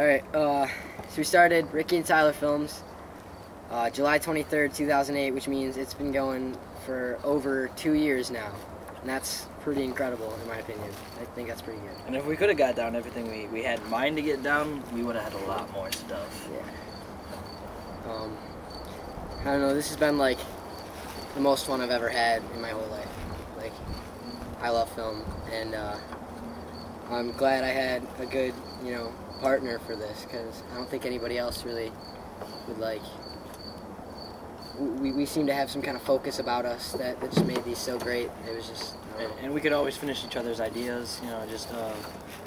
Alright, so we started Ricky and Tyler Films July 23rd, 2008, which means it's been going for over 2 years now. And that's pretty incredible, in my opinion. I think that's pretty good. And if we could have got down everything we had in mind to get down, we would have had a lot more stuff. Yeah. I don't know, this has been like the most fun I've ever had in my whole life. Like, I love film, and I'm glad I had a good, partner for this, because I don't think anybody else really would like. We seem to have some kind of focus about us that just made these so great. It was just. And we could always finish each other's ideas,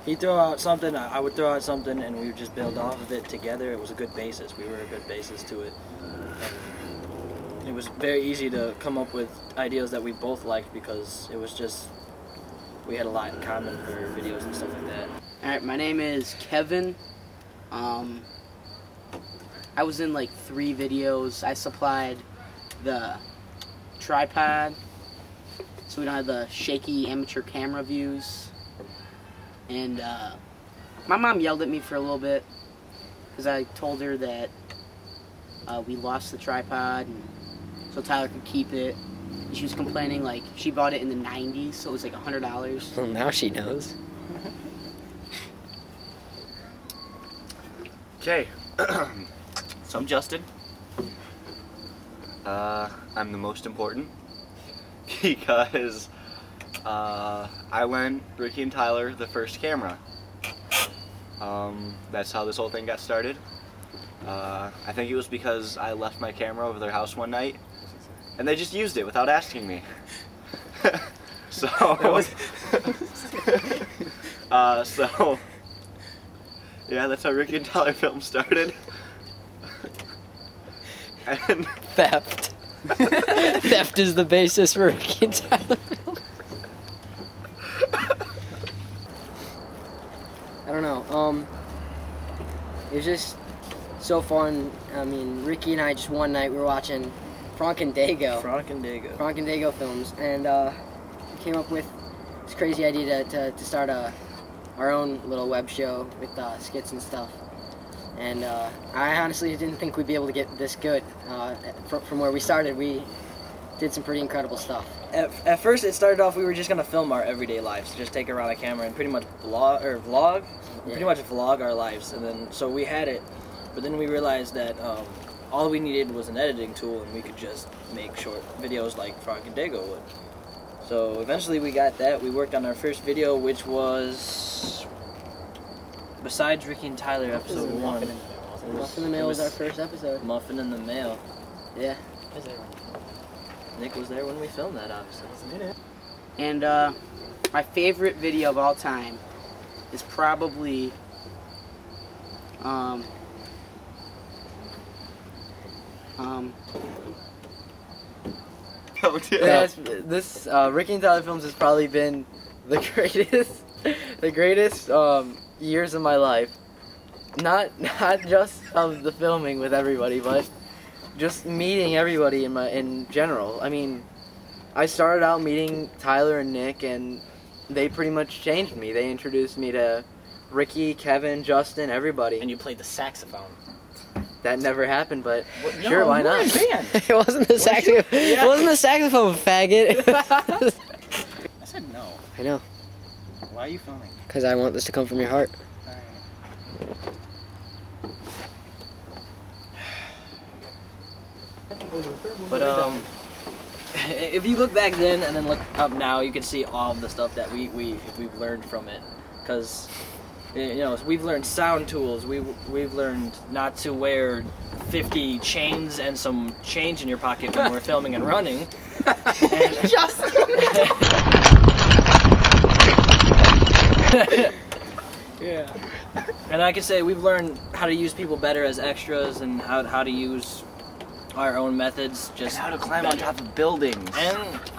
he'd throw out something, I would throw out something, and we would just build off of it together. It was a good basis. We were a good basis to it. And it was very easy to come up with ideas that we both liked because it was just, we had a lot in common for videos and stuff like that. Alright, my name is Kevin. I was in like 3 videos. I supplied the tripod, so we don't have the shaky amateur camera views. And my mom yelled at me for a little bit because I told her that we lost the tripod, and so Tyler could keep it. And she was complaining like she bought it in the 90s, so it was like $100. Well, now she knows. Okay, so I'm Justin. I'm the most important because I lent Ricky and Tyler the first camera. That's how this whole thing got started. I think it was because I left my camera over their house one night and they just used it without asking me. So yeah, that's how Ricky and Tyler Films started. And Theft. Theft is the basis for Ricky and Tyler Films. I don't know. It was just so fun. I mean, Ricky and I just one night we were watching RickyNTylerFilms Films, and we came up with this crazy idea to start our own little web show with skits and stuff. And I honestly didn't think we'd be able to get this good. From where we started, we did some pretty incredible stuff. At first, it started off we were just gonna film our everyday lives, just take around a camera and pretty much vlog our lives. And then so we had it, but then we realized that all we needed was an editing tool, and we could just make short videos like RickyNTyler would. So eventually we got that. We worked on our first video, which was, besides Ricky and Tyler episode 1. Muffin in the Mail was our first episode. Muffin in the Mail. Yeah. Nick was there when we filmed that, obviously. And my favorite video of all time is probably This Ricky and Tyler Films has probably been the greatest years of my life. Not just of the filming with everybody, but just meeting everybody in general. I mean, I started out meeting Tyler and Nick, and they pretty much changed me. They introduced me to Ricky, Kevin, Justin, everybody. And you played the saxophone. That never happened, but No, sure, why not? It wasn't the saxophone. It wasn't the saxophone, faggot. I said no. I know. Why are you filming? Because I want this to come from your heart. But if you look back then and then look up now, you can see all of the stuff that we've learned from it. Because we've learned sound tools. We've learned not to wear 50 chains and some change in your pocket when we're filming and running. Yeah. And I can say we've learned how to use people better as extras, and how to use our own methods, just and how to climb on top of buildings. And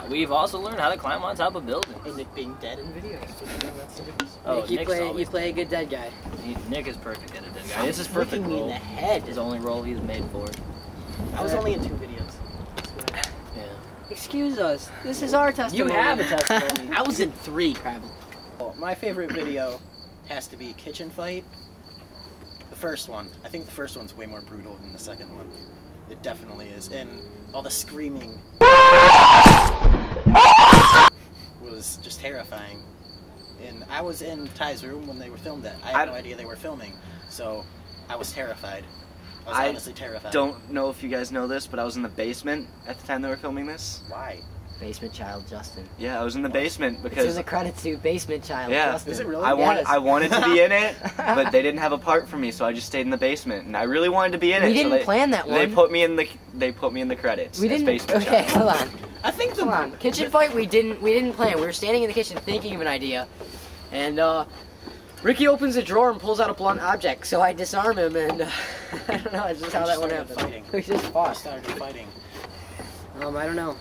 we've also learned how to climb on top of buildings. And Nick being dead in videos. That's the difference. Oh, Nick, you play a good dead guy. Nick is perfect at a dead guy. It's his perfect role. Me in the head. His only role he's made for. I was only in 2 videos. Yeah. Excuse us. This is our testimony. You have a testimony. I was in 3 probably. My favorite video has to be Kitchen Fight. The first one. I think the first one's way more brutal than the second one. It definitely is. And all the screaming was just terrifying. And I was in Ty's room when they were filmed that. I had no idea they were filming, so I was terrified. I was honestly terrified. Don't know if you guys know this, but I was in the basement at the time they were filming this. Why? Basement child, Justin. Yeah, I was in the basement because... It's in the credits too, basement child, Yeah. Justin. Is it really? I Yes. wanted to be in it, but they didn't have a part for me, so I just stayed in the basement. And I really wanted to be in it. We so didn't plan that They one. put me in the credits. We as didn't. basement Okay, child. hold on. I think the Hold on. Kitchen fight. We didn't plan. We were standing in the kitchen thinking of an idea, and Ricky opens a drawer and pulls out a blunt object. So I disarm him, and I don't know. It's just how that one happened. Fighting. We just I fought. started fighting. I don't know.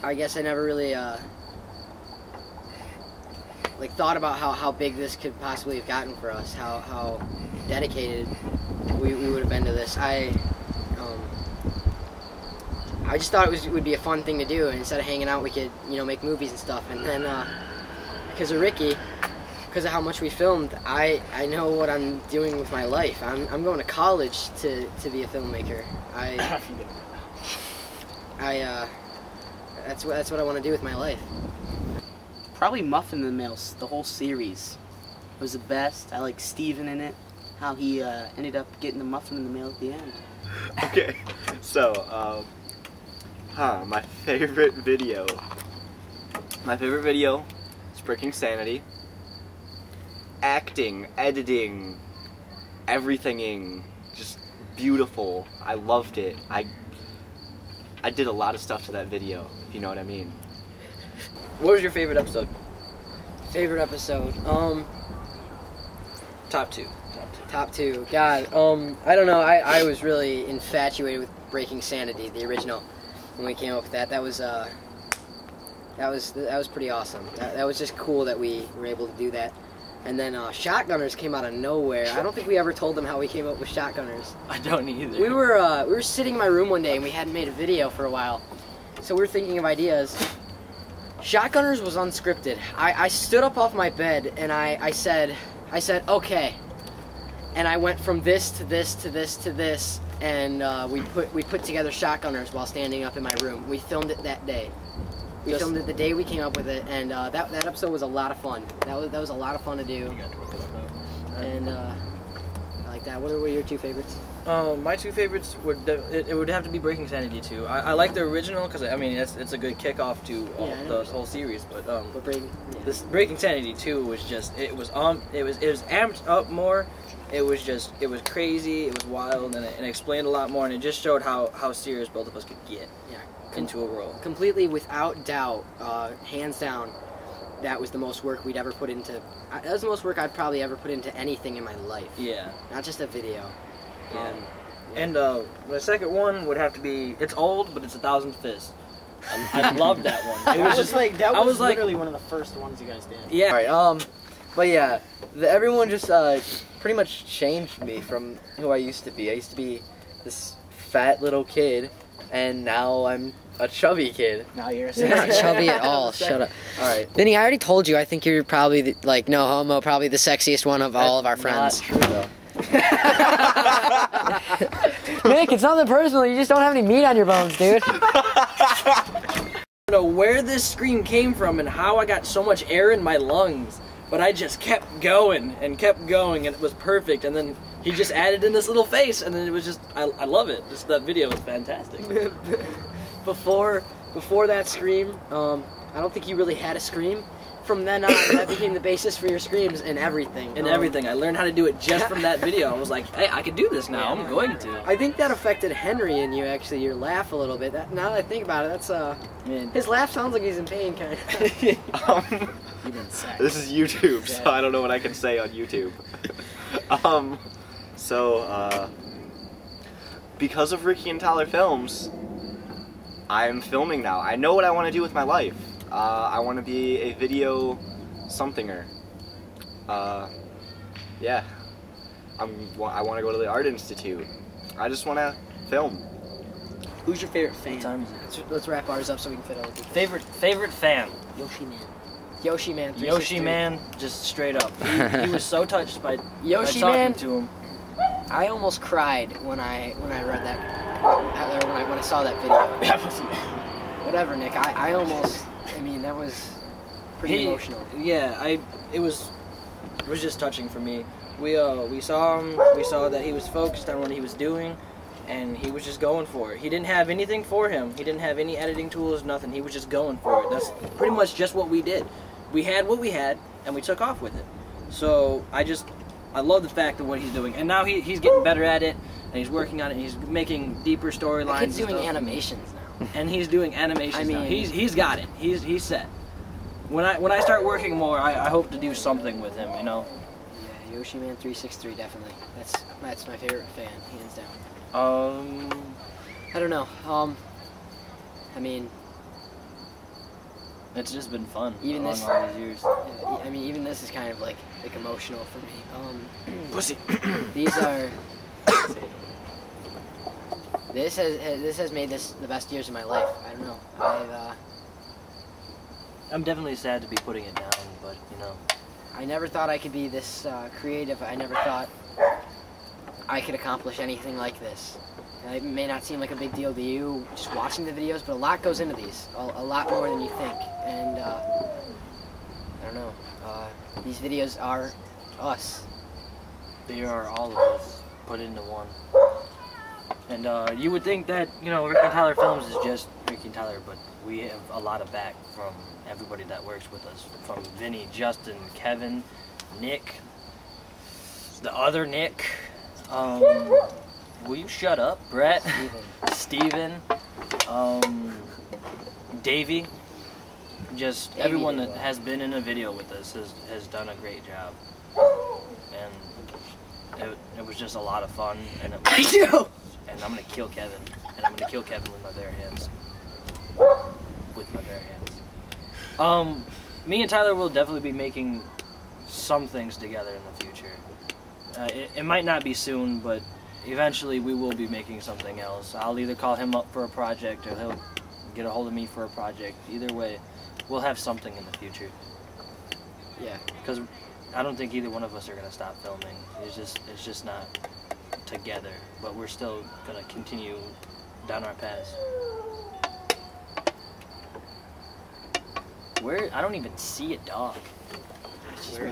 I guess I never really like thought about how big this could possibly have gotten for us. How dedicated we would have been to this. I just thought it would be a fun thing to do, and instead of hanging out, we could make movies and stuff. And then because of Ricky, because of how much we filmed, I know what I'm doing with my life. I'm going to college to be a filmmaker. That's what I want to do with my life. Probably Muffin in the Mail, the whole series. It was the best. I like Steven in it. How he ended up getting the muffin in the mail at the end. Okay, so, my favorite video. My favorite video is Breaking Sanity. Acting, editing, everythinging, just beautiful. I loved it. I did a lot of stuff to that video, if you know what I mean. What was your favorite episode? Favorite episode? Top two. Top two. God, I don't know. I was really infatuated with Breaking Sanity, the original, when we came up with that. That was pretty awesome. That was just cool that we were able to do that. And then Shotgunners came out of nowhere. I don't think we ever told them how we came up with Shotgunners. I don't either. We were sitting in my room one day and we hadn't made a video for a while, so we were thinking of ideas. Shotgunners was unscripted. I stood up off my bed and I said okay, and I went from this to this to this to this, and we put together Shotgunners while standing up in my room. We filmed it that day. We filmed it the day we came up with it, and that episode was a lot of fun. That was a lot of fun to do. And I like that. What were your two favorites? My two favorites it would have to be Breaking Sanity 2. I like the original because I mean it's a good kickoff to the whole series. But this Breaking Sanity 2 was just it was amped up more. It was crazy. It was wild, and it explained a lot more, and it just showed how serious both of us could get. Yeah. Into a role. Completely, without doubt, hands down, that was the most work we'd ever put into. That was the most work I'd probably ever put into anything in my life. Yeah. Not just a video. Yeah. And the second one would have to be. It's old, but it's 1,000 Fists. I loved that one. It was just like that was like literally one of the first ones you guys did. yeah. Alright. But yeah, everyone just pretty much changed me from who I used to be. I used to be this fat little kid, and now I'm a chubby kid. Now you're You're not chubby at all. Shut up. All right, Vinny. I already told you. I think you're probably no homo. Probably the sexiest one of all of our friends. Not true though. Nick, it's nothing personal. You just don't have any meat on your bones, dude. I don't know where this scream came from and how I got so much air in my lungs, but I just kept going, and it was perfect. And then he just added in this little face, and then it was just I love it. That video was fantastic. Before that scream, I don't think you really had a scream. From then on, that became the basis for your screams and everything. I learned how to do it just from that video. I was like, hey, I can do this now. I'm going to. I think that affected Henry and you, actually, your laugh a little bit. Now that I think about it, that's his laugh sounds like he's in pain, kind of. This is YouTube, so I don't know what I can say on YouTube. Because of Ricky and Tyler Films, I'm filming now. I know what I want to do with my life. I want to be a video somethinger. Yeah. I want to go to the Art Institute. I just want to film. Who's your favorite fan? Let's wrap ours up so we can fit all the people. Favorite fan? Yoshi Man. Yoshi Man. Yoshi Man, just straight up. He was so touched by Yoshi talking Man to him. I almost cried when I read that, or when I saw that video. Whatever, Nick. I almost. I mean, that was pretty emotional. Yeah, it was just touching for me. We saw him. We saw that he was focused on what he was doing, and he was just going for it. He didn't have anything for him. He didn't have any editing tools, nothing. He was just going for it. That's pretty much just what we did. We had what we had, and we took off with it. So I love the fact of what he's doing, and now he's getting better at it, and he's working on it. And he's making deeper storylines. He's doing animations now. And he's doing animations. I mean, now. He's got it. He's set. When I start working more, I hope to do something with him. You know. Yeah, Yoshi Man 363 definitely. That's my favorite fan, hands down. I don't know. I mean, it's just been fun. Even all these years. Yeah, I mean, even this is kind of like emotional for me. Pussy. These are. This has made this the best years of my life. I don't know. I'm definitely sad to be putting it down, but you know. I never thought I could be this creative. I never thought I could accomplish anything like this. It may not seem like a big deal to you just watching the videos, but a lot goes into these. A lot more than you think. And I don't know. These videos are us. They are all of us put into one. And you would think that, you know, Ricky Tyler Films is just Ricky Tyler, but we have a lot of back from everybody that works with us. From Vinny, Justin, Kevin, Nick, the other Nick. Will you shut up, Brett? Steven, Davey. Just Davey everyone did that well. has been in a video with us has done a great job. And it was just a lot of fun. And and I'm gonna kill Kevin. And I'm gonna kill Kevin with my bare hands. With my bare hands. Me and Tyler will definitely be making some things together in the future. It might not be soon, but eventually we will be making something else. I'll either call him up for a project or he'll get a hold of me for a project. Either way, we'll have something in the future. Yeah. Because I don't think either one of us are going to stop filming. It's just not together. But we're still going to continue down our paths. I don't even see a dog. Where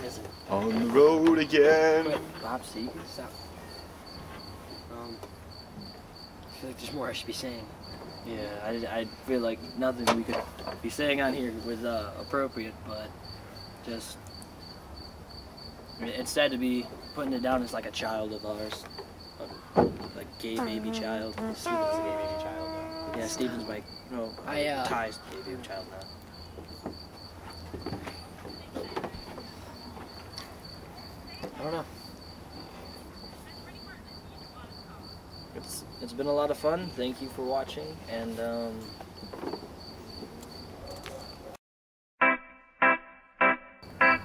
is it? On the road again. Wait, Bob, see? Stop. I feel like there's more I should be saying. Yeah, I feel like nothing we could be saying on here was appropriate, but just it's sad to be putting it down as like a child of ours, like gay baby child. Steven's a gay baby child. Yeah, Steven's my Ty's gay baby child now. I don't know. It's been a lot of fun. Thank you for watching, and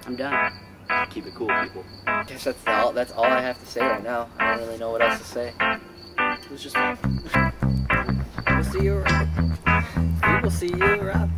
I'm done. Keep it cool, people. I guess that's all I have to say right now. I don't really know what else to say. it was just fun. We'll see you around. We will see you around.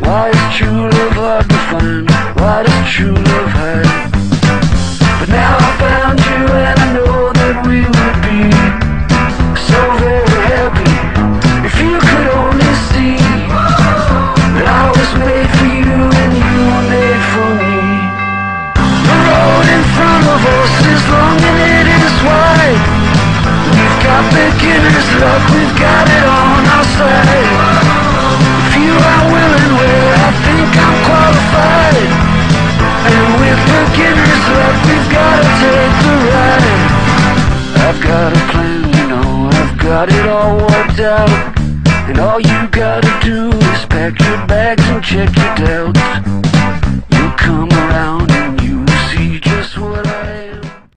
Why is true love hard to find? Why does true love hide? But now I found you and I know that we would be so very happy if you could only see that I was made for you and you were made for me. The road in front of us is long and it is wide. We've got beginner's luck, we've got it on our side. You are willing where I think I'm qualified, and with beginner's luck we've gotta take the ride. I've got a plan, you know, I've got it all worked out, and all you gotta do is pack your bags and check your doubts.